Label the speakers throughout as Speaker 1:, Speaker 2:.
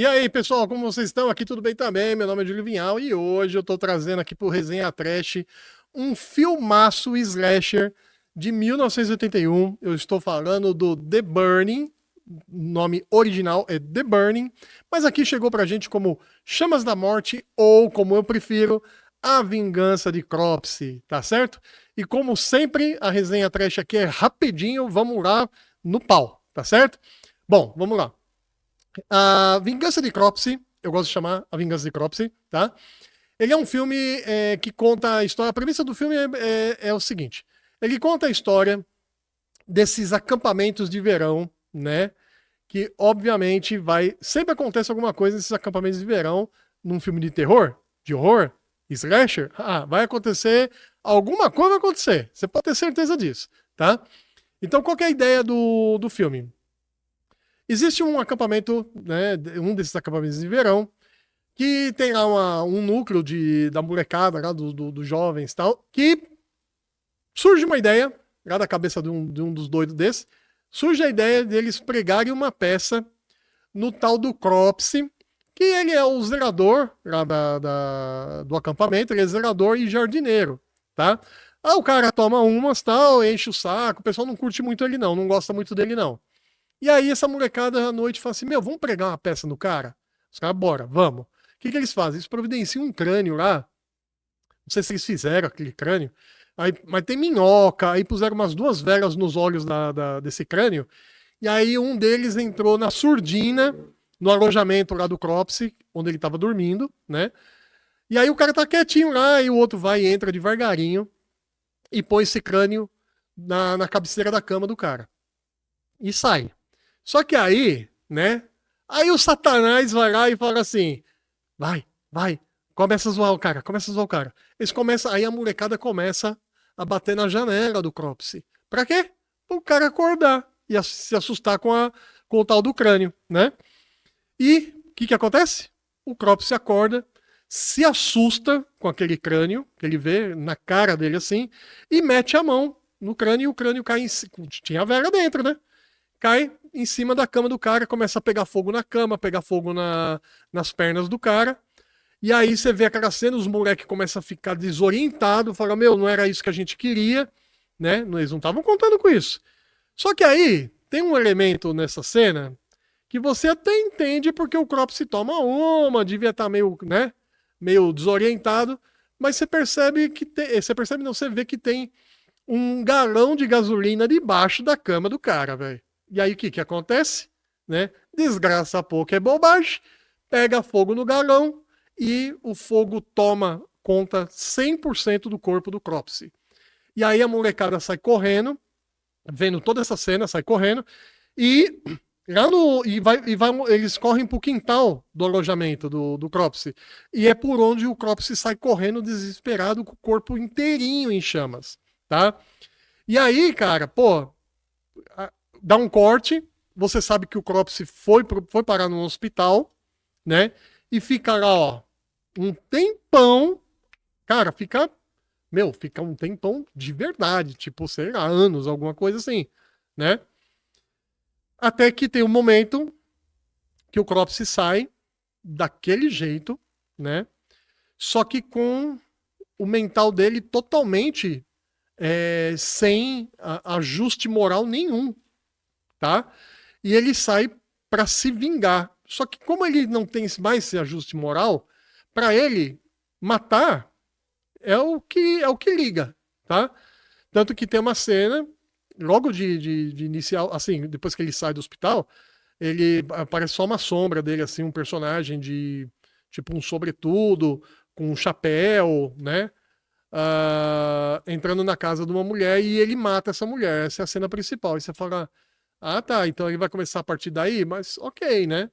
Speaker 1: E aí, pessoal, como vocês estão? Aqui tudo bem também? Meu nome é Júlio Vinhal e hoje eu tô trazendo aqui pro Resenha Trash um filmaço slasher de 1981. Eu estou falando do The Burning, o nome original é The Burning, mas aqui chegou pra gente como Chamas da Morte ou, como eu prefiro, A Vingança de Cropsey, tá certo? E como sempre, a Resenha Trash aqui é rapidinho, vamos lá no pau, tá certo? Bom, vamos lá. A Vingança de Cropsey, eu gosto de chamar A Vingança de Cropsey, tá? Ele é um filme que conta a história. A premissa do filme é o seguinte: ele conta a história desses acampamentos de verão, né? Que obviamente vai. Sempre acontece alguma coisa nesses acampamentos de verão, num filme de terror, de horror, slasher. Vai acontecer. Alguma coisa vai acontecer. Você pode ter certeza disso, tá? Então, qual que é a ideia do filme? Existe um acampamento, né, um desses acampamentos de verão, que tem lá um núcleo da molecada, lá, dos jovens e tal, que surge uma ideia, lá da cabeça de um dos doidos desses, surge a ideia deles pregarem uma peça no tal do Cropsey, que ele é o zelador lá do acampamento, ele é zelador e jardineiro, tá? O cara toma umas, tal, enche o saco, o pessoal não curte muito ele não gosta muito dele não. E aí essa molecada à noite fala assim, vamos pregar uma peça no cara? Os caras, bora, vamos. O que eles fazem? Eles providenciam um crânio lá, não sei se eles fizeram aquele crânio, aí, mas tem minhoca, aí puseram umas 2 velas nos olhos desse crânio, e aí um deles entrou na surdina, no alojamento lá do Cropsey, onde ele tava dormindo, né? E aí o cara tá quietinho lá, e o outro vai e entra devagarinho, e põe esse crânio na cabeceira da cama do cara. E sai. Só que aí, né? Aí o Satanás vai lá e fala assim: vai, começa a zoar o cara, começa a zoar o cara. Eles começam, aí a molecada começa a bater na janela do Cropsey. Pra quê? Para o cara acordar e se assustar com o tal do crânio, né? E o que acontece? O Cropsey acorda, se assusta com aquele crânio que ele vê na cara dele assim e mete a mão no crânio e o crânio cai em. Tinha a vela dentro, né? Cai em cima da cama do cara, começa a pegar fogo na cama, pegar fogo nas pernas do cara. E aí você vê aquela cena, os moleques começam a ficar desorientados, falam, não era isso que a gente queria, né? Eles não estavam contando com isso. Só que aí tem um elemento nessa cena que você até entende porque o Cropsey toma uma, devia estar meio, né? Meio desorientado, mas você percebe que tem. Você percebe, não, você vê que tem um galão de gasolina debaixo da cama do cara, velho. E aí o que acontece? Né? Desgraça pouco é bobagem, pega fogo no galão e o fogo toma conta 100% do corpo do Cropsey. E aí a molecada sai correndo, vendo toda essa cena, sai correndo, e eles correm pro quintal do alojamento do Cropsey. E é por onde o Cropsey sai correndo desesperado com o corpo inteirinho em chamas, tá? E aí, cara, dá um corte, você sabe que o Cropsey foi parar no hospital, né? E fica lá, ó, um tempão, cara, fica um tempão de verdade, tipo, sei lá, anos, alguma coisa assim, né? Até que tem um momento que o Cropsey sai daquele jeito, né? Só que com o mental dele totalmente sem ajuste moral nenhum, tá? E ele sai para se vingar. Só que como ele não tem mais esse ajuste moral, para ele matar é o que liga, tá? Tanto que tem uma cena logo de inicial, assim, depois que ele sai do hospital, ele aparece só uma sombra dele, assim, um personagem de tipo um sobretudo, com um chapéu, né? Entrando na casa de uma mulher e ele mata essa mulher. Essa é a cena principal. E você fala, tá, então ele vai começar a partir daí, mas ok, né?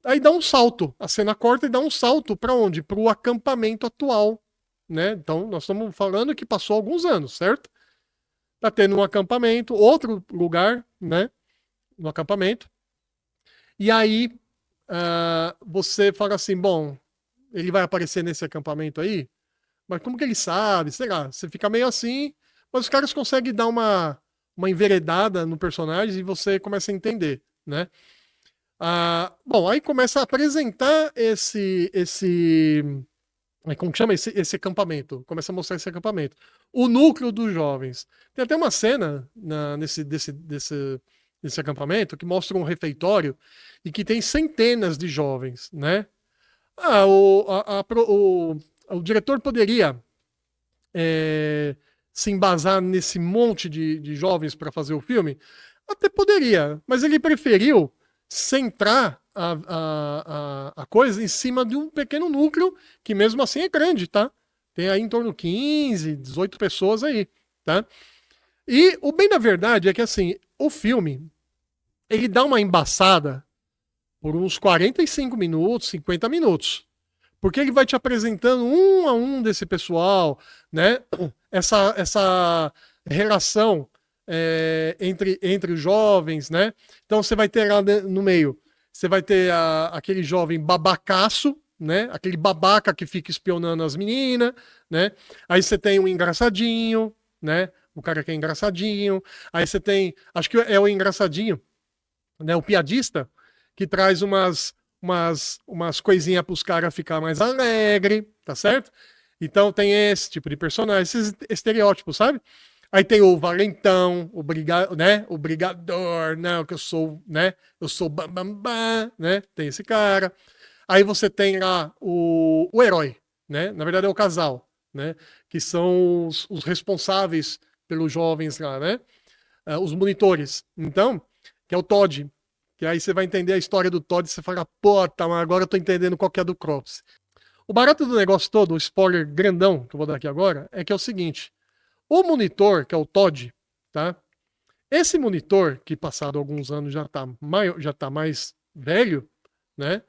Speaker 1: Aí dá um salto, a cena corta e dá um salto para onde? Para o acampamento atual, né? Então nós estamos falando que passou alguns anos, certo? Tá tendo um acampamento, outro lugar, né? No acampamento. E aí você fala assim, bom, ele vai aparecer nesse acampamento aí? Mas como que ele sabe? Sei lá, você fica meio assim, mas os caras conseguem dar uma enveredada no personagem e você começa a entender, né? Bom, aí começa a apresentar como que chama esse acampamento? Começa a mostrar esse acampamento. O núcleo dos jovens. Tem até uma cena nesse acampamento que mostra um refeitório e que tem centenas de jovens, né? Ah, o diretor poderia se embasar nesse monte de jovens para fazer o filme? Até poderia, mas ele preferiu centrar a coisa em cima de um pequeno núcleo, que mesmo assim é grande, tá? Tem aí em torno de 15, 18 pessoas aí, tá? E o bem da verdade é que, assim, o filme, ele dá uma embaçada por uns 45 minutos, 50 minutos. Porque ele vai te apresentando um a um desse pessoal, né? Essa relação entre os jovens, né? Então você vai ter lá no meio, você vai ter aquele jovem babacaço, né? Aquele babaca que fica espionando as meninas, né? Aí você tem um engraçadinho, né? O cara que é engraçadinho. Aí você tem, acho que é o engraçadinho, né? O piadista que traz umas coisinhas para os caras ficar mais alegre, tá certo? Então tem esse tipo de personagem, esses estereótipos, sabe? Aí tem o valentão, o brigador, né? Que eu sou, né? Eu sou bam, né? Tem esse cara. Aí você tem lá o herói, né? Na verdade é o casal, né? Que são os responsáveis pelos jovens lá, né? Os monitores. Então, que é o Todd. Que aí você vai entender a história do Todd e você fala, puta, mas agora eu tô entendendo qual que é do Crops. O barato do negócio todo, o spoiler grandão que eu vou dar aqui agora, é que é o seguinte: o monitor, que é o Todd, tá? Esse monitor, que passado alguns anos já tá mais velho, né?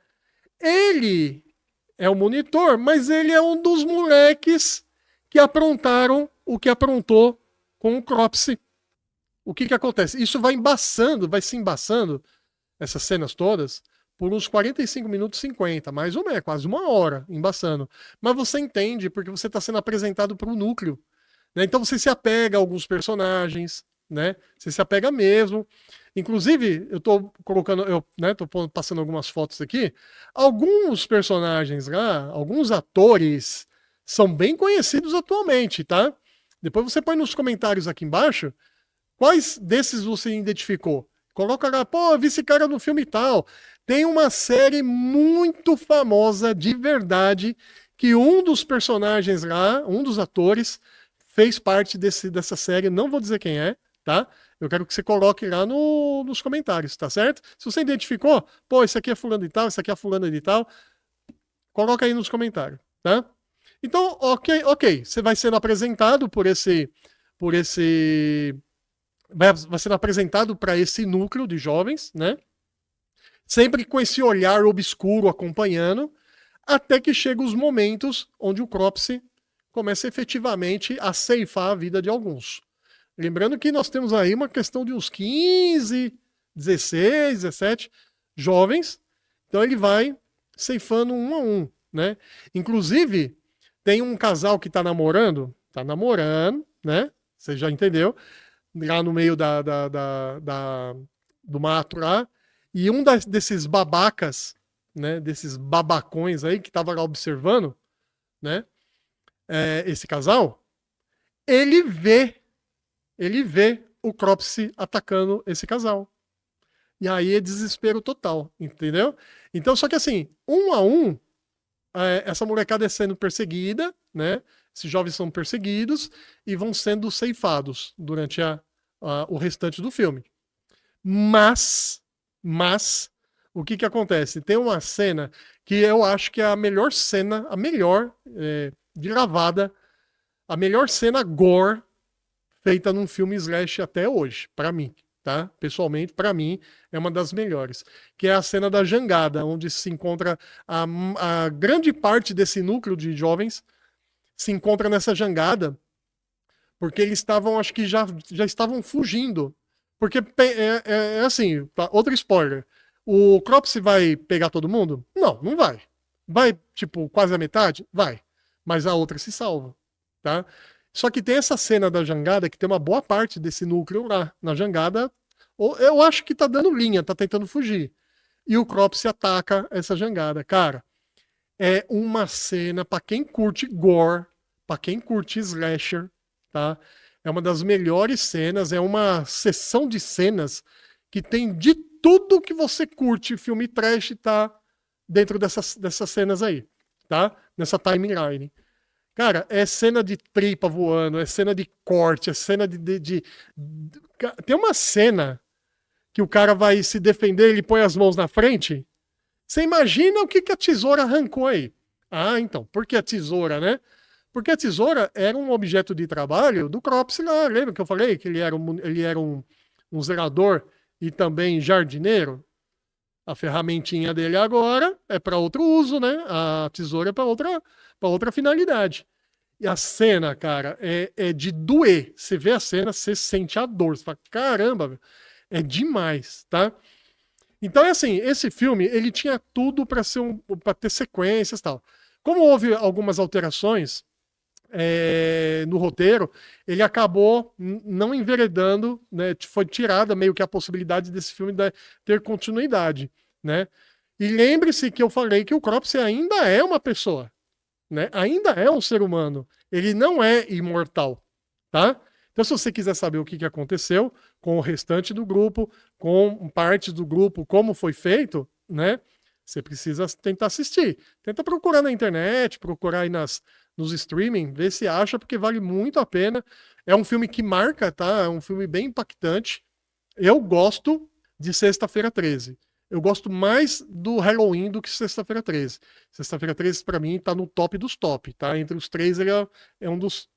Speaker 1: Ele é o monitor, mas ele é um dos moleques que aprontaram o que aprontou com o Cropsy. O que acontece? Isso vai se embaçando, essas cenas todas, por uns 45 minutos 50, mais ou menos, quase uma hora embaçando. Mas você entende porque você está sendo apresentado para o núcleo. Né? Então você se apega a alguns personagens, né? Você se apega mesmo. Inclusive, eu tô colocando, tô passando algumas fotos aqui. Alguns personagens lá, alguns atores, são bem conhecidos atualmente, tá? Depois você põe nos comentários aqui embaixo quais desses você identificou. Coloca lá, pô, eu vi esse cara no filme e tal. Tem uma série muito famosa, de verdade, que um dos personagens lá, um dos atores, fez parte dessa série. Não vou dizer quem é, tá? Eu quero que você coloque lá nos comentários, tá certo? Se você identificou, pô, esse aqui é fulano de tal, esse aqui é fulano de tal, coloca aí nos comentários, tá? Então, ok. Você vai sendo apresentado vai sendo apresentado para esse núcleo de jovens, né? Sempre com esse olhar obscuro acompanhando, até que chegam os momentos onde o Cropsy começa efetivamente a ceifar a vida de alguns. Lembrando que nós temos aí uma questão de uns 15, 16, 17 jovens, então ele vai ceifando um a um, né? Inclusive, tem um casal que tá namorando, né? Você já entendeu? Lá no meio do mato lá, e desses babacas, né, desses babacões aí que tava lá observando, né, esse casal, ele vê o Cropsy atacando esse casal. E aí é desespero total, entendeu? Então, só que assim, um a um, essa molecada é sendo perseguida, né? Esses jovens são perseguidos e vão sendo ceifados durante o restante do filme. Mas, o que acontece? Tem uma cena que eu acho que é a melhor cena, gravada, a melhor cena gore feita num filme slash até hoje, para mim, tá? Pessoalmente, para mim, é uma das melhores. Que é a cena da jangada, onde se encontra a grande parte desse núcleo de jovens se encontra nessa jangada, porque eles estavam, acho que já estavam fugindo. Porque assim, outro spoiler. O Cropsy vai pegar todo mundo? Não vai. Vai, tipo, quase a metade? Vai. Mas a outra se salva, tá? Só que tem essa cena da jangada que tem uma boa parte desse núcleo lá. Na jangada, eu acho que tá dando linha, tá tentando fugir. e o Cropsy ataca essa jangada. Cara, é uma cena pra quem curte gore, pra quem curte slasher, tá? É uma das melhores cenas, é uma sessão de cenas que tem de tudo que você curte filme trash, tá dentro dessas cenas aí, tá? Nessa timeline. Cara, é cena de tripa voando, é cena de corte, é cena Tem uma cena que o cara vai se defender, ele põe as mãos na frente. Você imagina o que a tesoura arrancou aí? Ah, então, por que a tesoura, né? Porque a tesoura era um objeto de trabalho do Cropsy lá. Lembra que eu falei que ele era um zelador e também jardineiro? A ferramentinha dele agora é para outro uso, né? A tesoura é para outra finalidade. E a cena, cara, é de doer. Você vê a cena, você sente a dor. Você fala, caramba, é demais, tá? Então é assim, esse filme, ele tinha tudo para ter sequências e tal. Como houve algumas alterações no roteiro, ele acabou não enveredando, né? Foi tirada meio que a possibilidade desse filme ter continuidade, né? E lembre-se que eu falei que o Cropsy ainda é uma pessoa, né? Ainda é um ser humano. Ele não é imortal, tá? Então, se você quiser saber o que aconteceu com o restante do grupo, com partes do grupo, como foi feito, né? Você precisa tentar assistir. Tenta procurar na internet, procurar aí nos streaming, ver se acha, porque vale muito a pena. É um filme que marca, tá? É um filme bem impactante. Eu gosto de Sexta-feira 13. Eu gosto mais do Halloween do que Sexta-feira 13. Sexta-feira 13, pra mim, tá no top dos top, tá? Entre os três, ele é um dos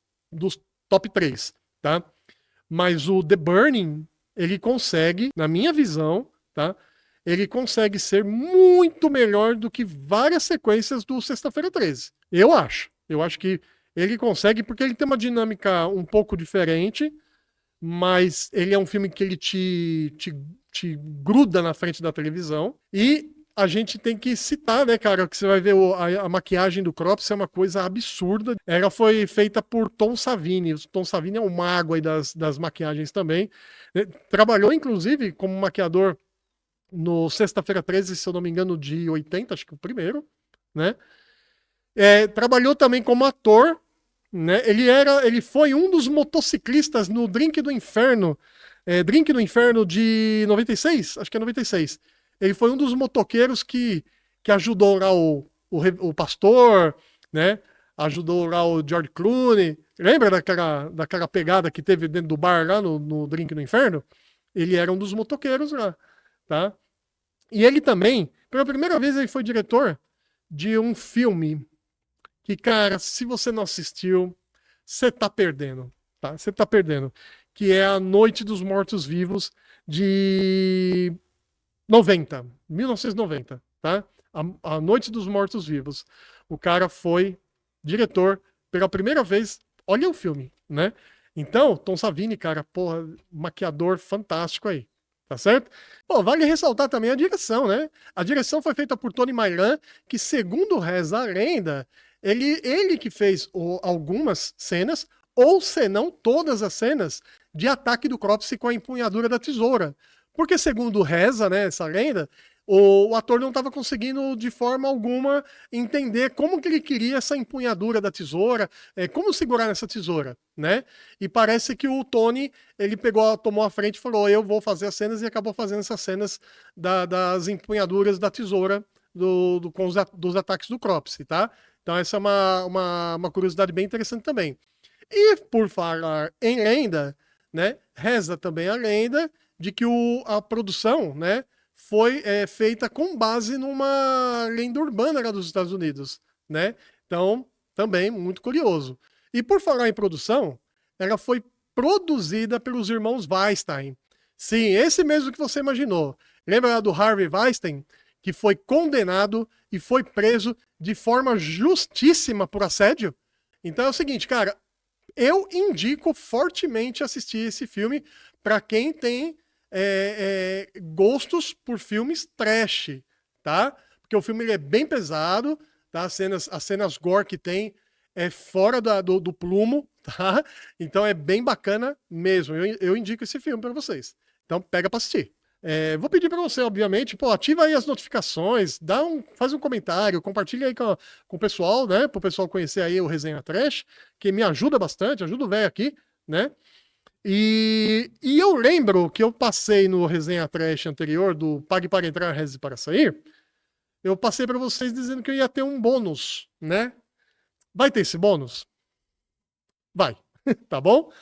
Speaker 1: top 3, tá? Mas o The Burning, ele consegue, na minha visão, tá? Ele consegue ser muito melhor do que várias sequências do Sexta-feira 13. Eu acho. Eu acho que ele consegue, porque ele tem uma dinâmica um pouco diferente, mas ele é um filme que ele te gruda na frente da televisão. E a gente tem que citar, né, cara, que você vai ver a maquiagem do Cropsy é uma coisa absurda. Ela foi feita por Tom Savini. O Tom Savini é um mago aí das maquiagens também. Trabalhou, inclusive, como maquiador no Sexta-feira 13, se eu não me engano, de 80, acho que o primeiro, né? Trabalhou também como ator, né? Ele foi um dos motociclistas no Drink do Inferno, Drink do Inferno de 96, acho que é 96. Ele foi um dos motoqueiros que ajudou lá o pastor, né? Ajudou lá o George Clooney. Lembra daquela pegada que teve dentro do bar lá no Drink do Inferno? Ele era um dos motoqueiros lá, tá? E ele também, pela primeira vez, ele foi diretor de um filme que, cara, se você não assistiu, você tá perdendo, tá? Você tá perdendo. Que é A Noite dos Mortos-Vivos de 1990, tá? A Noite dos Mortos-Vivos. O cara foi diretor pela primeira vez. Olha o filme, né? Então, Tom Savini, cara, porra, maquiador fantástico aí. Tá certo? Pô, vale ressaltar também a direção, né? A direção foi feita por Tony Maylan, que, segundo reza a lenda, ele que fez algumas cenas, ou se não todas as cenas, de ataque do Cropsy com a empunhadura da tesoura. Porque, segundo reza, né, essa lenda, o ator não estava conseguindo, de forma alguma, entender como que ele queria essa empunhadura da tesoura, como segurar essa tesoura, né? E parece que o Tony, ele tomou a frente e falou, eu vou fazer as cenas, e acabou fazendo essas cenas das empunhaduras da tesoura dos ataques do Cropsy, tá? Então essa é uma curiosidade bem interessante também. E por falar em lenda, né, reza também a lenda de que a produção, né, foi feita com base numa lenda urbana lá dos Estados Unidos, né? Então, também muito curioso. E por falar em produção, ela foi produzida pelos irmãos Weinstein. Sim, esse mesmo que você imaginou. Lembra do Harvey Weinstein, que foi condenado e foi preso de forma justíssima por assédio? Então é o seguinte, cara, eu indico fortemente assistir esse filme para quem tem gostos por filmes trash, tá? Porque o filme ele é bem pesado, tá? As cenas gore que tem é fora do plumo, tá? Então é bem bacana mesmo. Eu indico esse filme para vocês. Então pega para assistir. Vou pedir para você, obviamente, pô, ativa aí as notificações, faz um comentário, compartilha aí com o pessoal, né? Para o pessoal conhecer aí o Resenha Trash, que me ajuda bastante, ajuda o velho aqui, né? E eu lembro que eu passei no Resenha Trash anterior, do Pague para Entrar, Reze para Sair, eu passei para vocês dizendo que eu ia ter um bônus, né? Vai ter esse bônus? Vai, tá bom?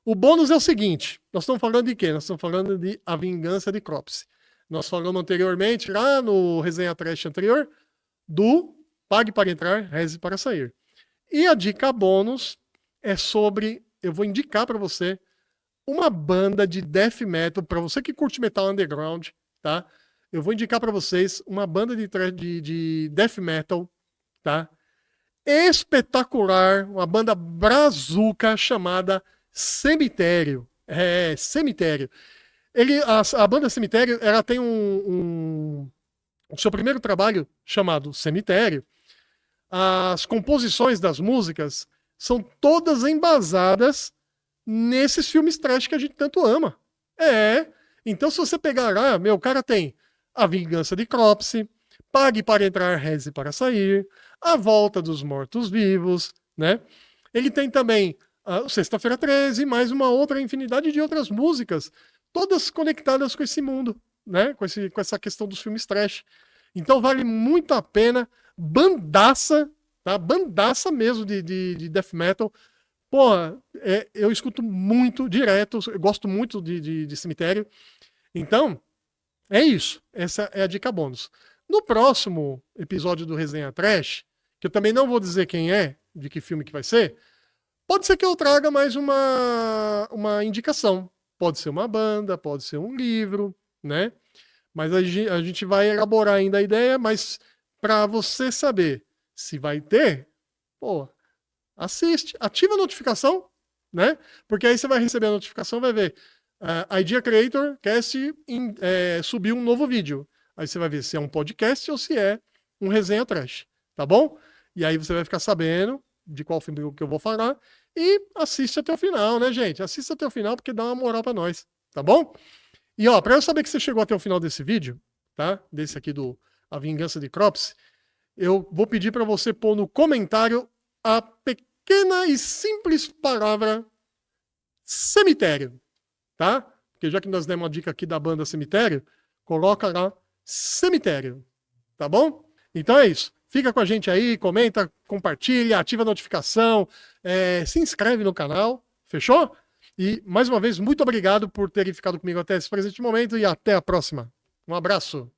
Speaker 1: O bônus é o seguinte, nós estamos falando de quê? Nós estamos falando de A Vingança de Cropsy. Nós falamos anteriormente, lá no Resenha Trash anterior, do Pague para Entrar, Reze para Sair. E a dica bônus é sobre, eu vou indicar para você, uma banda de death metal, para você que curte metal underground, tá? Eu vou indicar para vocês uma banda de death metal, tá? Espetacular, uma banda brazuca chamada Cemitério. Cemitério. A banda Cemitério, ela tem o seu primeiro trabalho chamado Cemitério. As composições das músicas são todas embasadas nesses filmes trash que a gente tanto ama. Então se você pegar lá, o cara tem A Vingança de Cropsy, Pague para Entrar, Reze para Sair, A Volta dos Mortos-Vivos, né? Ele tem também Sexta-feira 13, mais uma outra infinidade de outras músicas, todas conectadas com esse mundo, né? Com essa questão dos filmes trash. Então vale muito a pena. Bandaça, tá? Bandaça mesmo de death metal. Porra, eu escuto muito direto, eu gosto muito de Cemitério. Então, é isso. Essa é a dica bônus. No próximo episódio do Resenha Trash, que eu também não vou dizer quem é, de que filme que vai ser, pode ser que eu traga mais uma indicação. Pode ser uma banda, pode ser um livro, né? Mas a gente vai elaborar ainda a ideia, mas para você saber se vai ter, pô, assiste, ativa a notificação, né? Porque aí você vai receber a notificação, vai ver Idea Creator Cast subiu um novo vídeo. Aí você vai ver se é um podcast ou se é um Resenha Trash, tá bom? E aí você vai ficar sabendo de qual filme que eu vou falar e assiste até o final, né, gente? Assista até o final porque dá uma moral pra nós, tá bom? E ó, pra eu saber que você chegou até o final desse vídeo, tá? Desse aqui do A Vingança de Cropsy, eu vou pedir pra você pôr no comentário a pequena e simples palavra cemitério, tá? Porque já que nós demos uma dica aqui da banda Cemitério, coloca lá cemitério, tá bom? Então é isso. Fica com a gente aí, comenta, compartilha, ativa a notificação, se inscreve no canal, fechou? E, mais uma vez, muito obrigado por terem ficado comigo até esse presente momento e até a próxima. Um abraço.